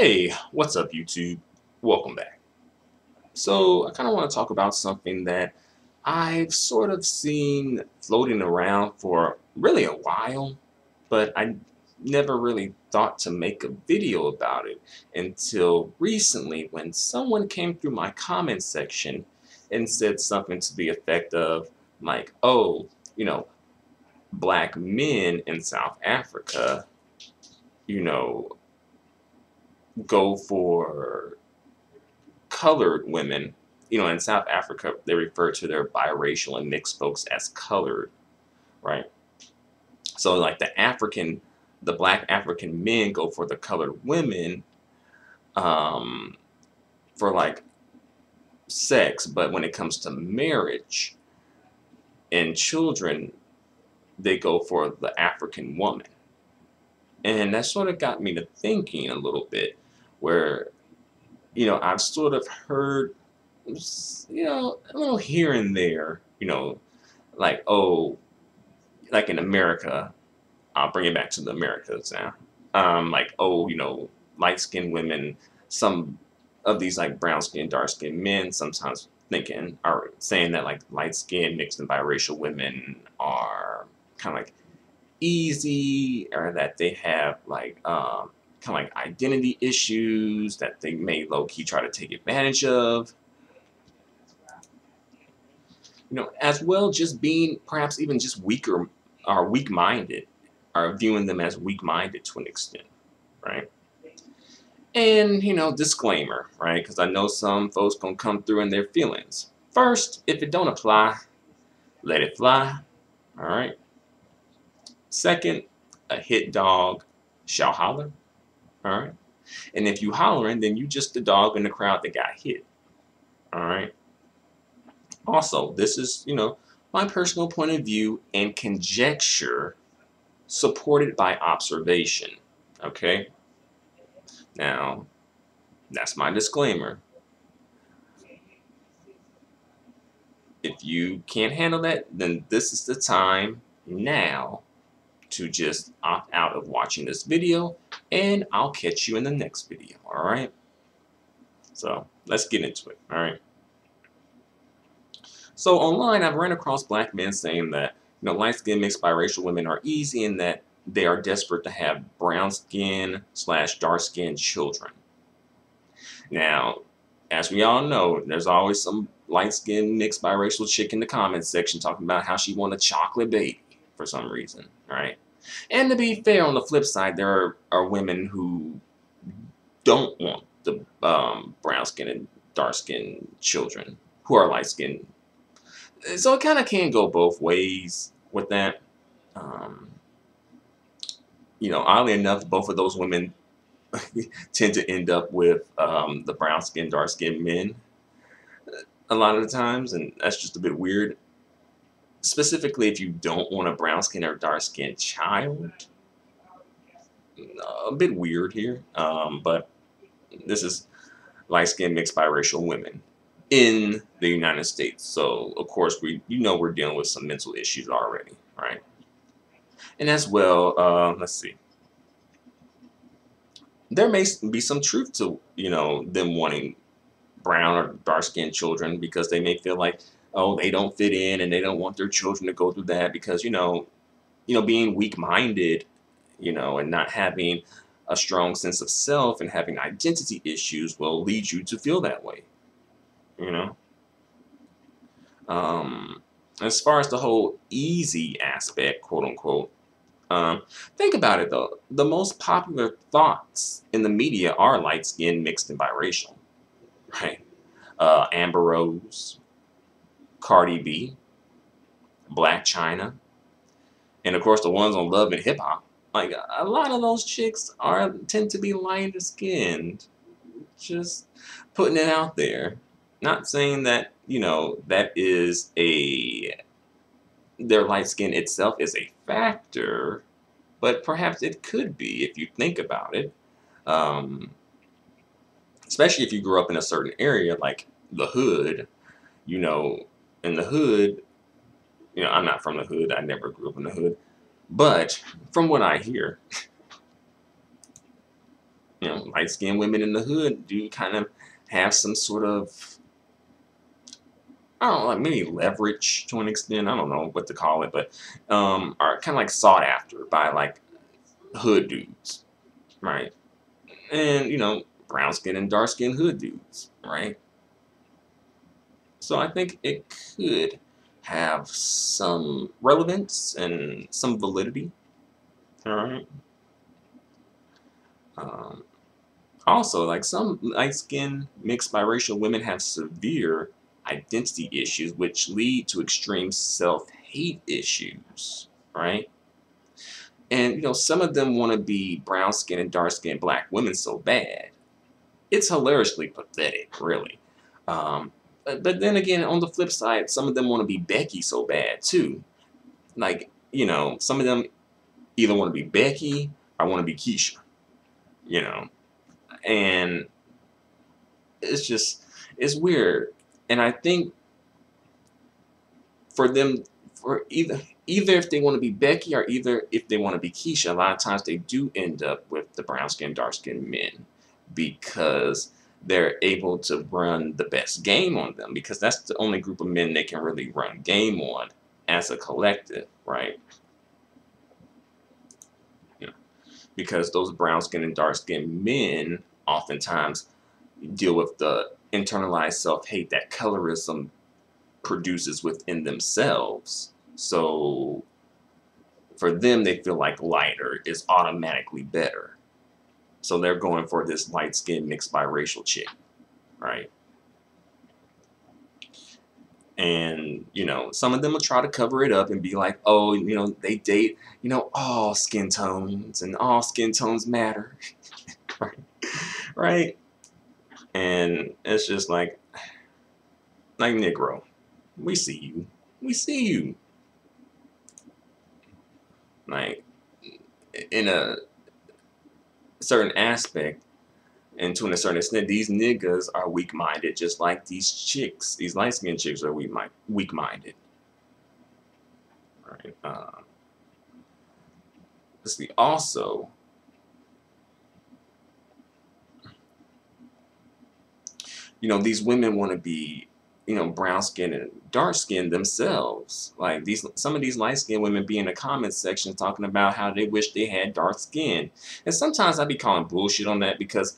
Hey, what's up, YouTube? Welcome back. So, I kind of want to talk about something that I've sort of seen floating around for really a while, but I never really thought to make a video about it until recently when someone came through my comment section and said something to the effect of, like, oh, you know, black men in South Africa, you know, go for colored women. In South Africa, they refer to their biracial and mixed folks as colored, right? So, like the black African men go for the colored women um, for like sex, but when it comes to marriage and children, they go for the African woman. And that sort of got me to thinking a little bit, where, I've sort of heard, a little here and there, like, oh, like in America, I'll bring it back to the Americas now. Like, oh, light skinned women, some of these like brown skinned, dark skinned men sometimes thinking are saying that like light skinned, mixed and biracial women are kind of like easy, or that they have like kind of like identity issues that they may low key try to take advantage of. As well, just being perhaps even just weaker or weak-minded, are viewing them as weak-minded to an extent, right? And disclaimer, right? Because I know some folks gonna come through in their feelings. First, if it don't apply, let it fly. All right. Second, a hit dog shall holler. All right. And if you hollering, then you just the dog in the crowd that got hit. All right. Also, this is my personal point of view and conjecture supported by observation. Okay? Now, that's my disclaimer. If you can't handle that, then this is the time now to just opt out of watching this video, and I'll catch you in the next video. All right? So, let's get into it. All right? So, online, I've run across black men saying that, light-skinned mixed biracial women are easy and that they are desperate to have brown skin / dark skinned children. Now, as we all know, there's always some light-skinned mixed biracial chick in the comments section talking about how she want a chocolate baby for some reason, right? And to be fair, on the flip side, there are women who don't want the brown skin and dark skinned children who are light skinned. So it kind of can go both ways with that. Um, Oddly enough, both of those women tend to end up with the brown skinned, dark skinned men a lot of the times, and that's just a bit weird. Specifically, if you don't want a brown skinned or dark skinned child, a bit weird here. But this is light skinned mixed biracial women in the United States. So of course we're dealing with some mental issues already, right? And as well, let's see. There may be some truth to them wanting brown or dark skinned children because they may feel like, oh, they don't fit in and they don't want their children to go through that because being weak minded, and not having a strong sense of self and having identity issues will lead you to feel that way. You know, as far as the whole easy aspect, quote unquote. Um, think about it though. The most popular thoughts in the media are light skinned, mixed, and biracial, right? Amber Rose, Cardi B, Black China, and of course the ones on Love and Hip Hop. Like a lot of those chicks tend to be lighter skinned. Just putting it out there. Not saying that that is their light skin itself is a factor, but perhaps it could be if you think about it. Um, Especially if you grew up in a certain area like the hood. You know, in the hood, I'm not from the hood. I never grew up in the hood. But from what I hear, light-skinned women in the hood do kind of have some sort of, I don't know, like maybe leverage to an extent. I don't know what to call it, but are kind of like sought after by like hood dudes, right? And brown skin and dark skin hood dudes, right? So I think it could have some relevance and some validity. All right. Um, Also, like some light skinned mixed biracial women have severe identity issues, which lead to extreme self hate issues, right? And some of them want to be brown skinned and dark skinned black women so bad. It's hilariously pathetic, really. But then again, on the flip side, some of them want to be Becky so bad too. Like, some of them either want to be Becky or want to be Keisha, you know. And it's just, it's weird. And I think for them, for either if they want to be Becky or either if they want to be Keisha, a lot of times they do end up with the brown skin, dark skinned men because they're able to run the best game on them, because that's the only group of men they can really run game on as a collective, right? You know, because those brown skin and dark skinned men oftentimes deal with the internalized self hate that colorism produces within themselves. So for them, they feel like lighter is automatically better. So they're going for this light skinned mixed biracial chick, right? And some of them will try to cover it up and be like, oh, they date, all skin tones and all skin tones matter, right? Right? And it's just like Negro, we see you, we see you, like in a certain aspect. And to a certain extent, these niggas are weak-minded, just like these chicks. These light-skinned chicks are weak-minded. Right? Let's see. Also, these women want to be, brown skin and dark skin themselves. Like some of these light skinned women be in the comments section talking about how they wish they had dark skin. And sometimes I be calling bullshit on that, because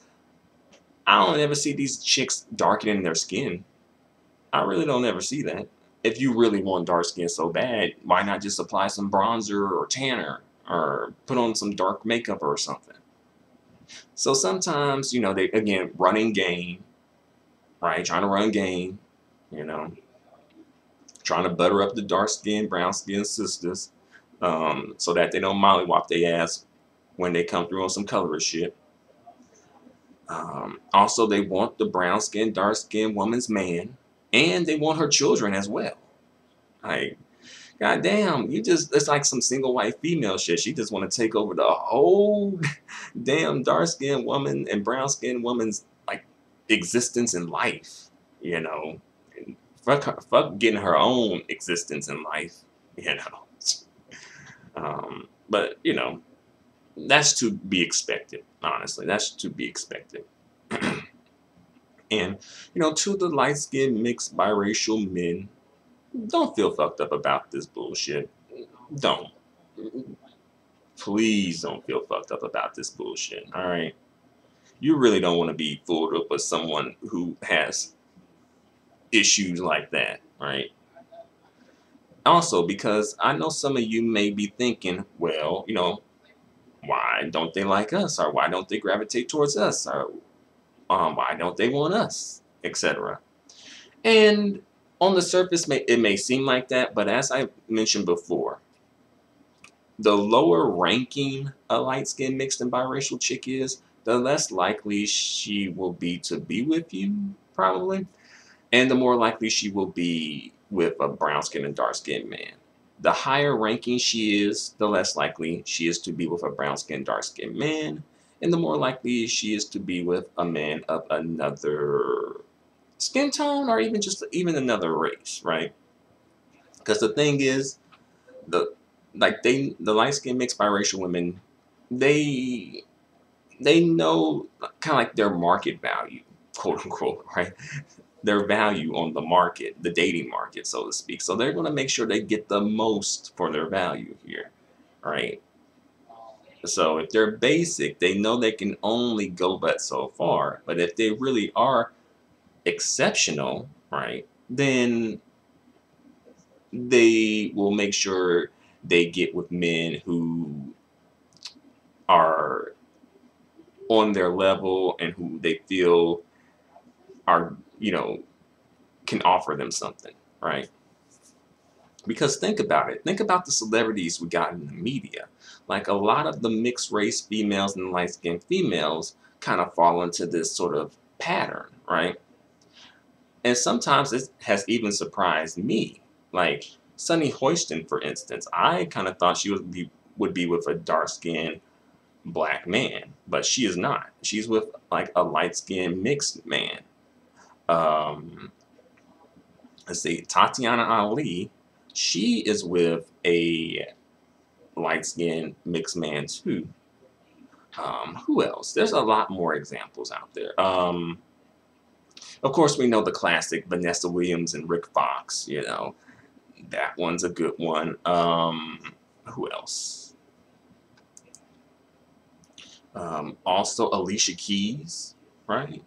I don't ever see these chicks darkening their skin. I really don't ever see that. If you really want dark skin so bad, why not just apply some bronzer or tanner or put on some dark makeup or something? So sometimes, they again running game, right? Trying to run game, you know, trying to butter up the dark skin, brown skin sisters, so that they don't mollywop their ass when they come through on some colorist shit. Also, they want the brown skin, dark skin woman's man, and they want her children as well. Like, goddamn, it's like some single white female shit. She just want to take over the whole damn dark skinned woman and brown skinned woman's like existence in life, you know. And fuck getting her own existence in life, you know. But that's to be expected. Honestly, that's to be expected. And to the light skinned mixed biracial men, don't feel fucked up about this bullshit. Don't. Please don't feel fucked up about this bullshit. All right. You really don't want to be fooled up with someone who has issues like that, right? Also, because I know some of you may be thinking, well, why don't they like us, or why don't they gravitate towards us, or why don't they want us, etc. And on the surface, it may seem like that, but as I mentioned before, the lower ranking a light skinned mixed and biracial chick is, the less likely she will be to be with you, probably. And the more likely she will be with a brown skinned and dark skinned man. The higher ranking she is, the less likely she is to be with a brown skinned, dark skinned man. And the more likely she is to be with a man of another skin tone, or even another race, right? Because the thing is, the light skinned mixed biracial women, they they know kind of like their market value, quote unquote, right? Their value on the market, the dating market, so to speak. So they're going to make sure they get the most for their value here, right? So if they're basic, they know they can only go but so far. But if they really are exceptional, right, then they will make sure they get with men who are on their level and who they feel are, can offer them something, right? Because think about it. Think about the celebrities we got in the media. Like a lot of the mixed race females and light skinned females kind of fall into this sort of pattern, right? And sometimes it has even surprised me. Like Sunny Houston, for instance, I kind of thought she would be with a dark skinned black man, but she is not. She's with like a light skinned mixed man. Um, let's see, Tatiana Ali, she is with a light skinned mixed man too. Who else? There's a lot more examples out there. Of course, we know the classic Vanessa Williams and Rick Fox. That one's a good one. Who else? Also Alicia Keys, right?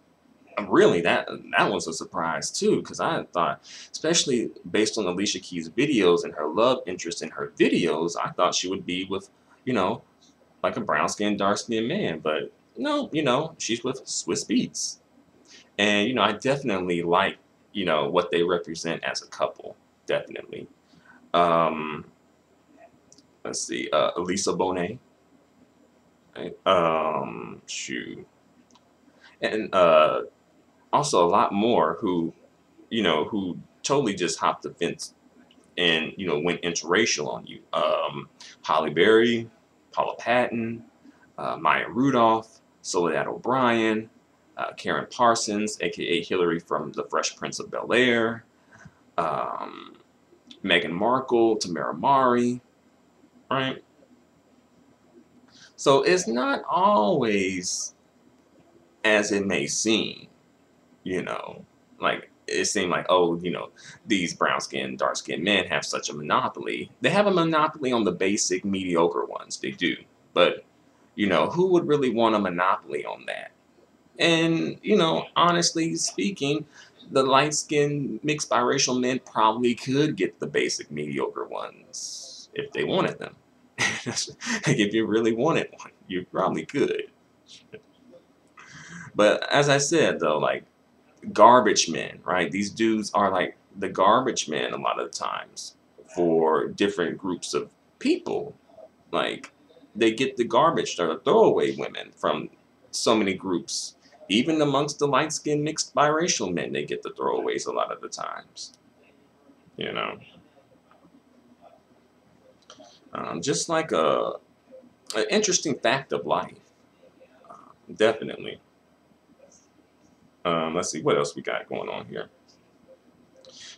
Really, that was a surprise too, because I thought, especially based on Alicia Keys' videos and her love interest in her videos, I thought she would be with, you know, like a brown skinned, dark skinned man. But no, she's with Swiss Beats. And, I definitely like, what they represent as a couple. Definitely. Um, let's see, Elisa Bonet. Right? Shoot. And also a lot more who totally just hopped the fence and, went interracial on you. Holly Berry, Paula Patton, Maya Rudolph, Soledad O'Brien, Karen Parsons, aka Hillary from The Fresh Prince of Bel-Air, um, Meghan Markle, Tamara Mari, right? So it's not always as it may seem, you know, like it seemed like, oh, these brown skinned, dark skinned men have such a monopoly. They have a monopoly on the basic mediocre ones, they do. But, who would really want a monopoly on that? And, honestly speaking, the light skinned mixed biracial men probably could get the basic mediocre ones if they wanted them. Like if you really wanted one, you probably could. But as I said though, like garbage men, right? These dudes are like the garbage men a lot of the times for different groups of people. Like they get the garbage or throwaway women from so many groups. Even amongst the light skinned mixed biracial men, they get the throwaways a lot of the times. You know, just like an interesting fact of life. Definitely. Let's see what else we got going on here.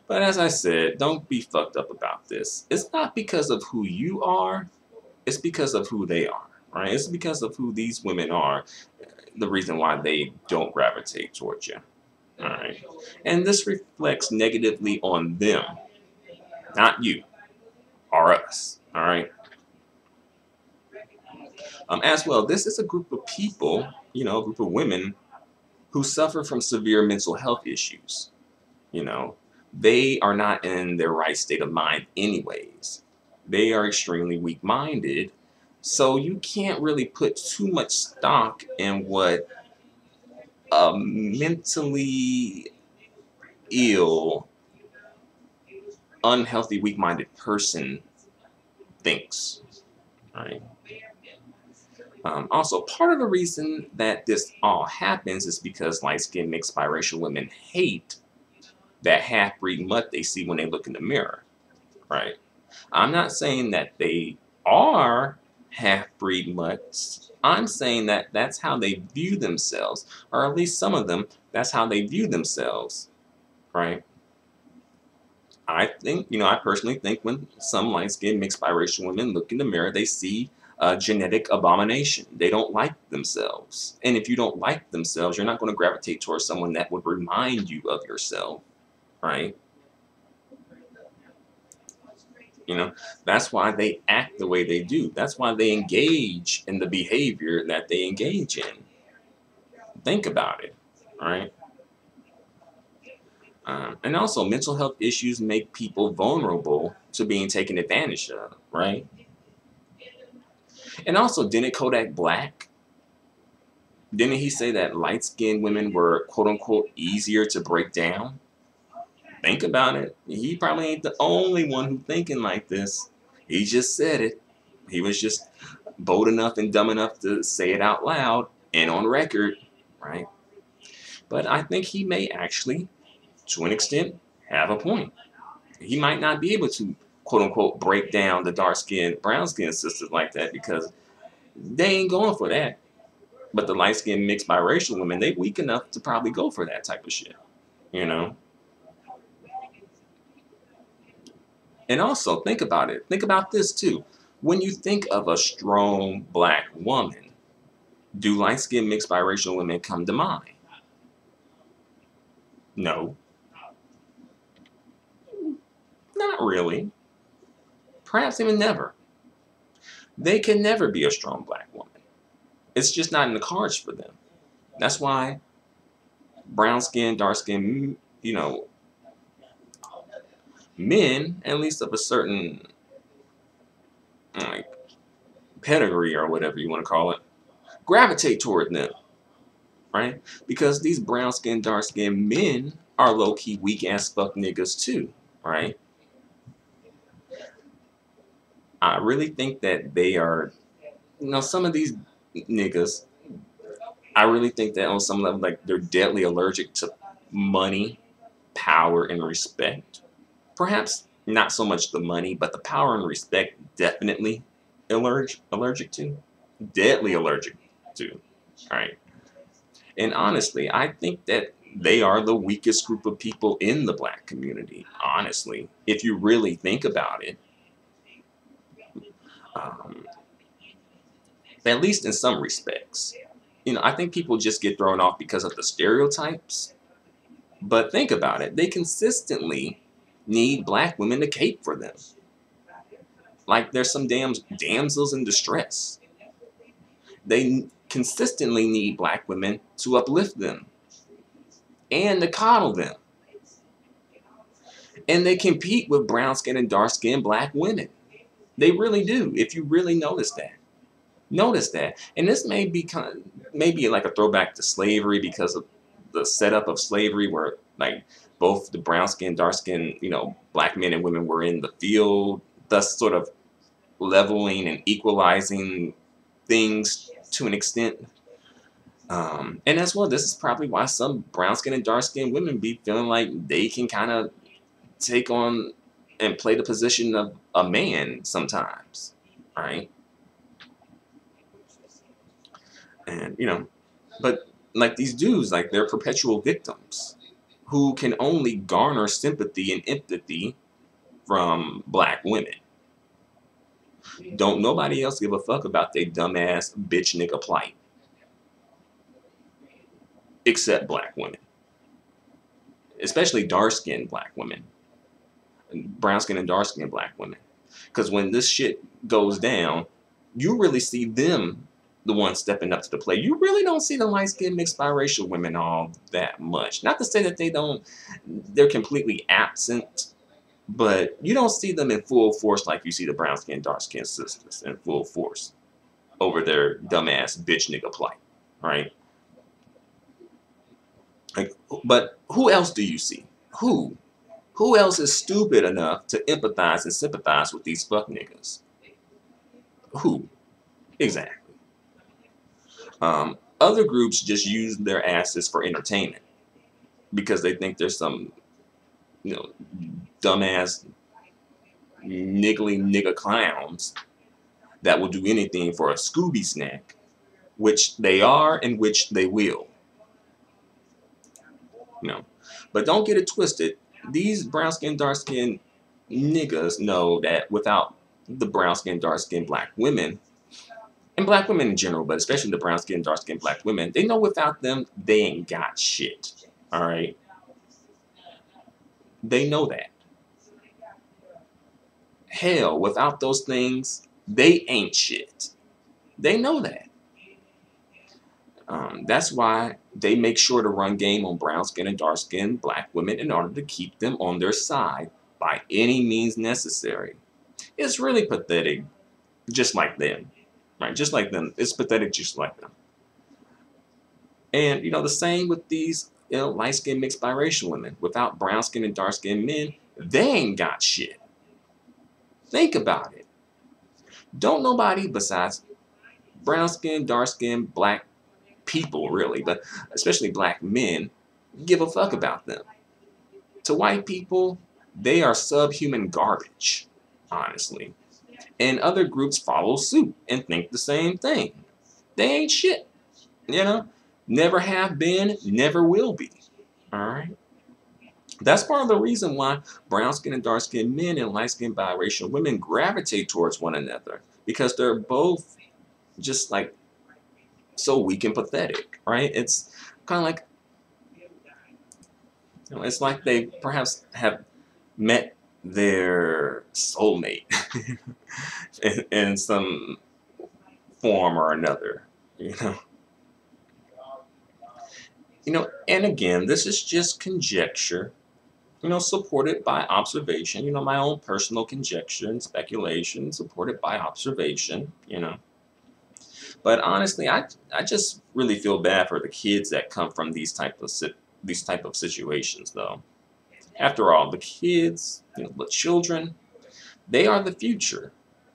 But as I said, don't be fucked up about this. It's not because of who you are, it's because of who they are, right? It's because of who these women are, the reason why they don't gravitate towards you, all right? And this reflects negatively on them, not you or us, all right? As well, this is a group of people, a group of women who suffer from severe mental health issues. You know, they are not in their right state of mind, anyways. They are extremely weak minded. So you can't really put too much stock in what a mentally ill, unhealthy, weak minded person thinks. Right? Also, part of the reason that this all happens is because light skinned mixed biracial women hate that half breed mutt they see when they look in the mirror. Right? I'm not saying that they are half breed mutts. I'm saying that that's how they view themselves, or at least some of them, that's how they view themselves, right? I think, I personally think when some light skinned mixed biracial women look in the mirror, they see a genetic abomination. They don't like themselves. And if you don't like themselves, you're not going to gravitate towards someone that would remind you of yourself, right? You know, that's why they act the way they do. That's why they engage in the behavior that they engage in. Think about it, right? And also, mental health issues make people vulnerable to being taken advantage of, right? And also, didn't Kodak Black, didn't he say that light skinned women were quote unquote easier to break down? Think about it. He probably ain't the only one who thinking like this. He just said it. He was just bold enough and dumb enough to say it out loud and on record, right? But I think he may actually, to an extent, have a point. He might not be able to quote unquote break down the dark skinned, brown skinned sisters like that because they ain't going for that. But the light skinned mixed biracial women, they weak enough to probably go for that type of shit, you know? And also, think about it. Think about this too. When you think of a strong black woman, do light skinned mixed biracial women come to mind? No, not really. Perhaps even never. They can never be a strong black woman. It's just not in the cards for them. That's why brown skin, dark skin, men, at least of a certain like pedigree or whatever you want to call it, gravitate toward them, right? Because these brown skin, dark skin men are low key weak ass fuck niggas too, right? I really think that they are, some of these niggas, I really think that on some level, like they're deadly allergic to money, power, and respect. Perhaps not so much the money, but the power and respect definitely allergic to, deadly allergic to. All right. And honestly, I think that they are the weakest group of people in the black community. Honestly, if you really think about it, um, at least in some respects. I think people just get thrown off because of the stereotypes. But think about it. They consistently need black women to cape for them. Like there's some damsels in distress. They consistently need black women to uplift them and to coddle them. And they compete with brown skin and dark skinned black women. They really do, if you really notice that. Notice that. And this may be maybe like a throwback to slavery because of the setup of slavery where like both the brown skin, dark skin, black men and women were in the field, thus sort of leveling and equalizing things to an extent. And as well, this is probably why some brown skin and dark skin women be feeling like they can kind of take on and play the position of a man sometimes, right? And but like these dudes, like they're perpetual victims who can only garner sympathy and empathy from black women. Don't nobody else give a fuck about their dumbass bitch nigga plight except black women, especially dark skinned black women, brown skin and dark skinned black women. Because when this shit goes down, you really see them the ones stepping up to the plate. You really don't see the light skinned mixed biracial women all that much. Not to say that they're completely absent, but you don't see them in full force like you see the brown skin, dark skin sisters in full force over their dumbass bitch nigga plight, right? Like, but who else do you see? Who? Who else is stupid enough to empathize and sympathize with these fuck niggas? Who? Exactly. Other groups just use their asses for entertainment because they think there's some, dumbass, niggly nigga clowns that will do anything for a Scooby snack, which they are and which they will. But don't get it twisted. These brown skin, dark skin niggas know that without the brown skin, dark skin black women, And black women in general, but especially the brown skinned, dark skinned black women, they know without them, they ain't got shit. All right. They know that. Hell, without those things, they ain't shit. They know that. That's why they make sure to run game on brown skin and dark skinned black women in order to keep them on their side by any means necessary. It's really pathetic, just like them, right? Just like them. It's pathetic, just like them. And the same with these light skinned mixed biracial women. Without brown skin and dark skinned men, they ain't got shit. Think about it. Don't nobody besides brown skin, dark skin, black people really, but especially black men, give a fuck about them. To white people, they are subhuman garbage, honestly. And other groups follow suit and think the same thing. They ain't shit, you know? Never have been, never will be. Alright? That's part of the reason why brown skinned and dark skinned men and light skinned biracial women gravitate towards one another. Because they're both just like so weak and pathetic, right? It's kind of like, it's like they perhaps have met their soulmate in some form or another, you know. And again, this is just conjecture, supported by observation, my own personal conjecture and speculation, supported by observation. But honestly, I just really feel bad for the kids that come from these type of situations, though. After all, the kids, the children, they are the future,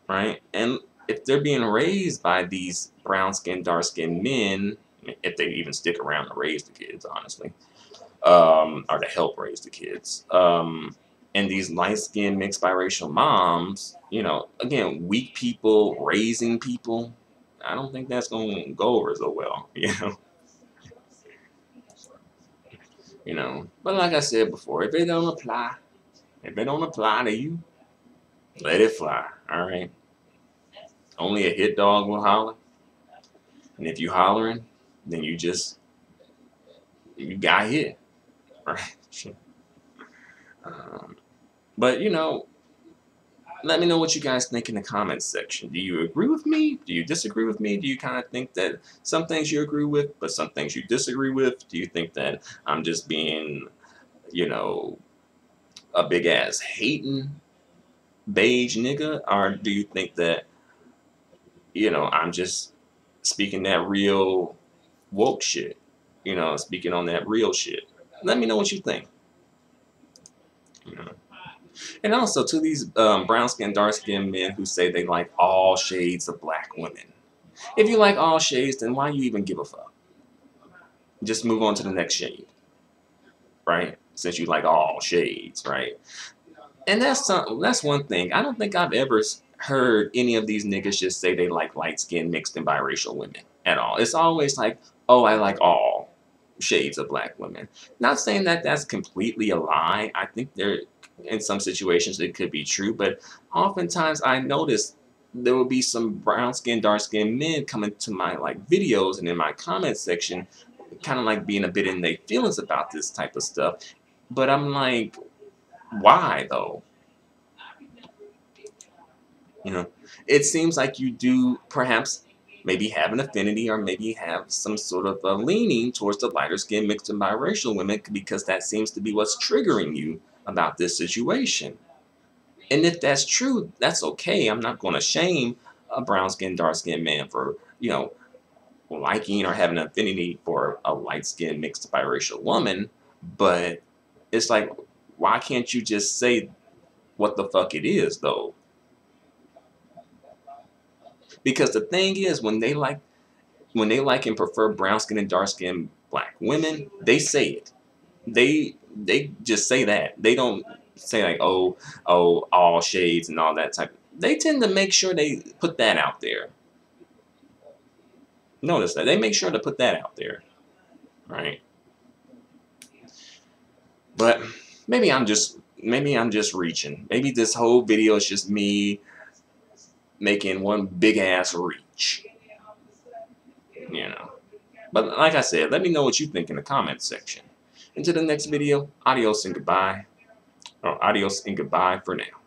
right? And if they're being raised by these brown skinned, dark skinned men, if they even stick around to raise the kids, honestly, or to help raise the kids, and these light skinned mixed biracial moms, again, weak people raising people, I don't think that's going to go over so well, But like I said before, if it don't apply to you, let it fly. All right. Only a hit dog will holler, and if you hollering, then you got hit, right? um, but let me know what you guys think in the comments section. Do you agree with me? Do you disagree with me? Do you kind of think that some things you agree with, but some things you disagree with? Do you think that I'm just being, you know, a big ass hating beige nigga? Or do you think that, I'm just speaking that real woke shit? Speaking on that real shit. Let me know what you think. You know. And also to these brown skinned, dark skinned men who say they like all shades of black women. If you like all shades, then why you even give a fuck? Just move on to the next shade, right? Since you like all shades, right? And that's one thing. I don't think I've ever heard any of these niggas just say they like light skinned, mixed, and biracial women at all. It's always like, oh, I like all shades of black women. Not saying that that's completely a lie. I think there, in some situations, it could be true, but oftentimes I notice there will be some brown skinned, dark skinned men coming to my like videos and in my comment section, kind of like being a bit in their feelings about this type of stuff. But I'm like, why though? It seems like you do perhaps maybe have an affinity or maybe have some sort of a leaning towards the lighter skinned mixed and biracial women because that seems to be what's triggering you about this situation. And if that's true, that's okay. I'm not going to shame a brown skinned, dark skinned man for, liking or having an affinity for a light skinned mixed biracial woman. But it's like, why can't you just say what the fuck it is, though? Because the thing is, when they like and prefer brown skin and dark skinned black women, they say it. They just say that. They don't say like, oh, all shades and all that type. They tend to make sure they put that out there. Notice that they make sure to put that out there, right? But maybe I'm just reaching. Maybe this whole video is just me making one big ass reach. you know. But like I said, let me know what you think in the comments section. Until the next video, adios and goodbye. Or adios and goodbye for now.